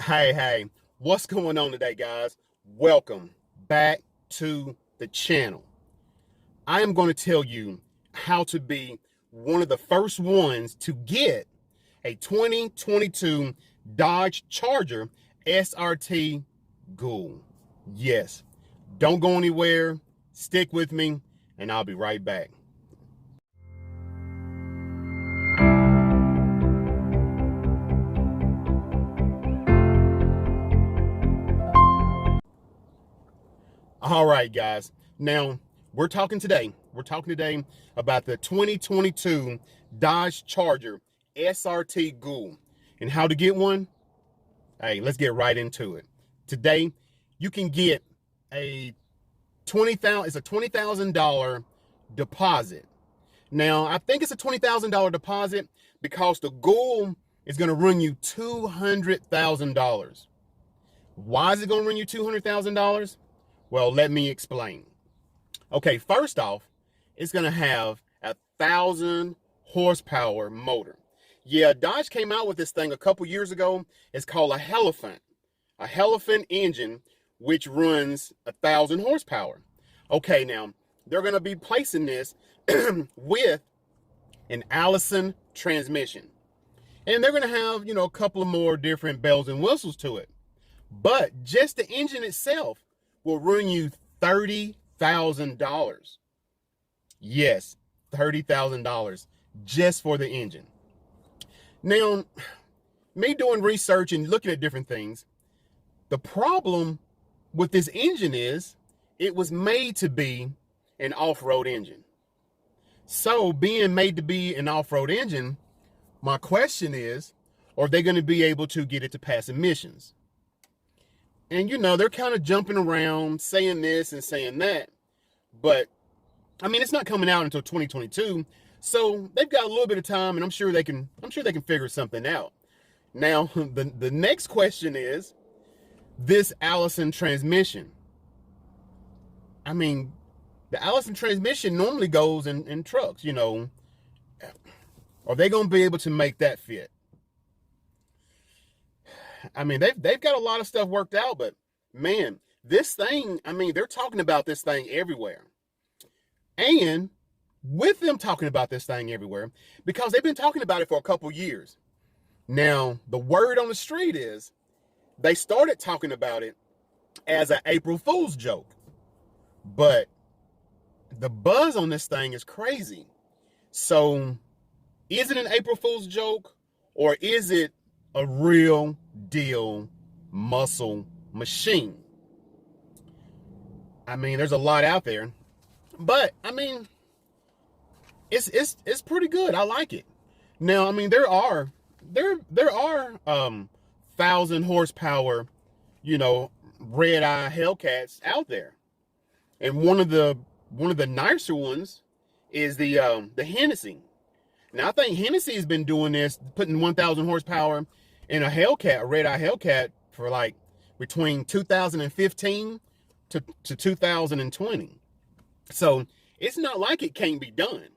Hey, what's going on today, guys? Welcome back to the channel. I am going to tell you how to be one of the first ones to get a 2022 Dodge Charger SRT GHOUL. Yes, don't go anywhere. Stick with me, and I'll be right back. All right, guys. Now, we're talking today about the 2022 Dodge Charger SRT GHOUL and how to get one. Hey, let's get right into it. Today, you can get a $20,000 deposit. Now, I think it's a $20,000 deposit because the GHOUL is going to run you $200,000. Why is it going to run you $200,000? Well, let me explain. Okay, first off, it's going to have 1,000 horsepower motor. Yeah, Dodge came out with this thing a couple years ago. It's called a Hellcat engine, which runs 1,000 horsepower. Okay, now they're going to be placing this with an Allison transmission, and they're going to have, a couple of more different bells and whistles to it. But just the engine itself will run you $30,000. Yes, $30,000 just for the engine. Now, me doing research and looking at different things, the problem with this engine is it was made to be an off-road engine. So being made to be an off-road engine, my question is, are they going to be able to get it to pass emissions? And they're kind of jumping around, saying this and saying that. But I mean, it's not coming out until 2022. So they've got a little bit of time, and I'm sure they can figure something out. Now, the next question is this Allison transmission. I mean, the Allison transmission normally goes in trucks, Are they going to be able to make that fit? I mean, they've got a lot of stuff worked out, but man, this thing, I mean, they're talking about this thing everywhere. And with them talking about this thing everywhere, because they've been talking about it for a couple years. Now, the word on the street is they started talking about it as an April Fool's joke. But the buzz on this thing is crazy. So is it an April Fool's joke, or is it a real deal muscle machine? I mean, there's a lot out there, but I mean, it's pretty good. I like it. Now, I mean, there are 1,000 horsepower, red eye Hellcats out there, and one of the nicer ones is the Hennessy. Now, I think Hennessy has been doing this, putting 1,000 horsepower in a Hellcat, a red-eye Hellcat, for like between 2015 to 2020. So it's not like it can't be done.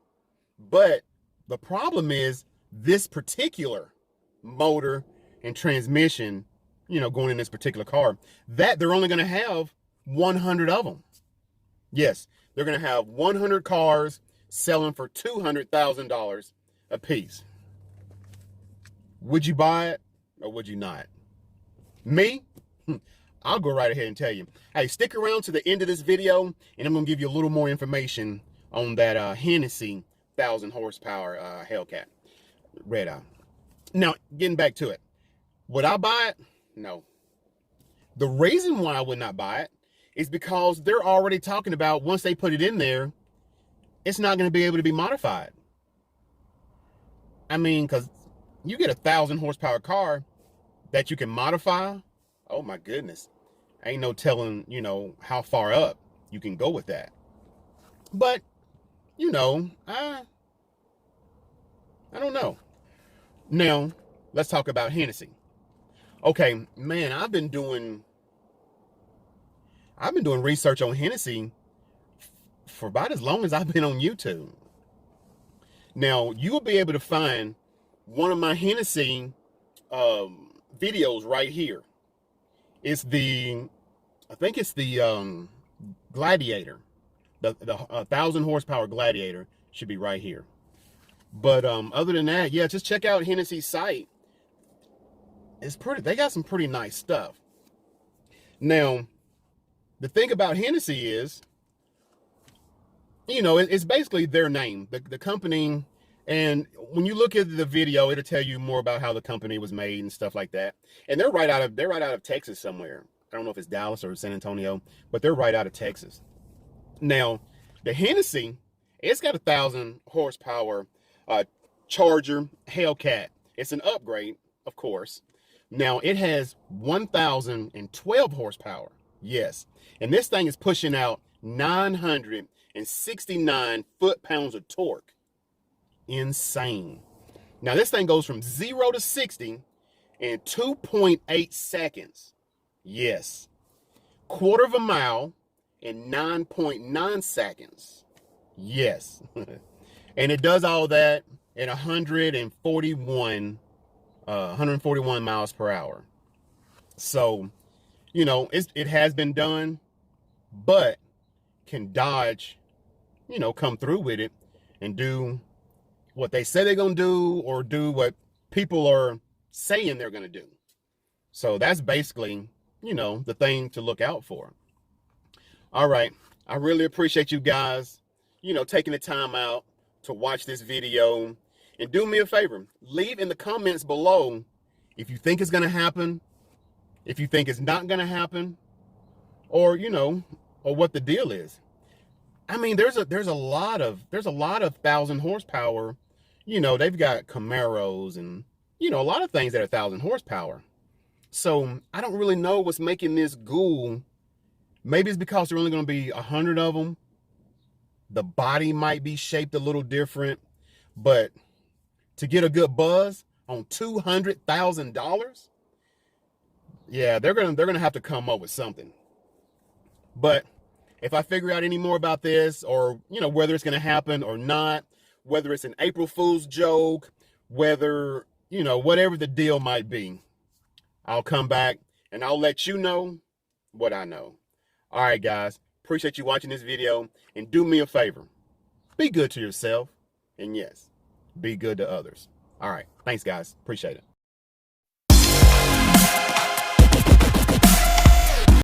But the problem is this particular motor and transmission, going in this particular car, that they're only going to have 100 of them. Yes, they're going to have 100 cars selling for $200,000 a piece. Would you buy it or would you not? Me? I'll go right ahead and tell you. Hey, stick around to the end of this video, and I'm going to give you a little more information on that Hennessy 1,000 horsepower Hellcat red eye. Now, getting back to it. Would I buy it? No. The reason why I would not buy it is because they're already talking about once they put it in there, it's not going to be able to be modified. I mean, because you get a 1,000 horsepower car that you can modify. Oh my goodness. Ain't no telling, how far up you can go with that. But, I don't know. Now, let's talk about Hennessy. Okay, man, I've been doing research on Hennessy for about as long as I've been on YouTube. Now, you will be able to find one of my Hennessy videos right here. It's the, I think it's the Gladiator. The 1,000 horsepower Gladiator should be right here. But other than that, yeah, just check out Hennessy's site. It's pretty, they got some pretty nice stuff. Now, the thing about Hennessy is, you know, it's basically their name, the company. And when you look at the video, it'll tell you more about how the company was made and stuff like that. And they're right out of Texas somewhere. I don't know if it's Dallas or San Antonio, but they're right out of Texas. Now, the Hennessy, it's got 1,000 horsepower Charger Hellcat. It's an upgrade, of course. Now, it has 1,012 horsepower. Yes. And this thing is pushing out 969 foot-pounds of torque. Insane. Now, this thing goes from 0 to 60 in 2.8 seconds. Yes. Quarter of a mile in 9.9 seconds. Yes. And it does all that at 141 miles per hour. So, you know, it has been done, but can Dodge, you know, come through with it and do what they say they're going to do, or do what people are saying they're going to do. So that's basically, you know, the thing to look out for. All right. I really appreciate you guys, you know, taking the time out to watch this video. And do me a favor, leave in the comments below if you think it's going to happen, if you think it's not going to happen, or, you know, or what the deal is. I mean, there's a lot of 1,000 horsepower. You know, they've got Camaros and, you know, a lot of things that are 1,000 horsepower. So I don't really know what's making this ghoul. Maybe it's because there are only going to be 100 of them. The body might be shaped a little different, but to get a good buzz on $200,000, yeah, they're gonna have to come up with something. But if I figure out any more about this, or, you know, whether it's going to happen or not, whether it's an April Fool's joke, whether, you know, whatever the deal might be, I'll come back and I'll let you know what I know. All right, guys, appreciate you watching this video, and do me a favor. Be good to yourself, and yes, be good to others. All right, thanks, guys. Appreciate it.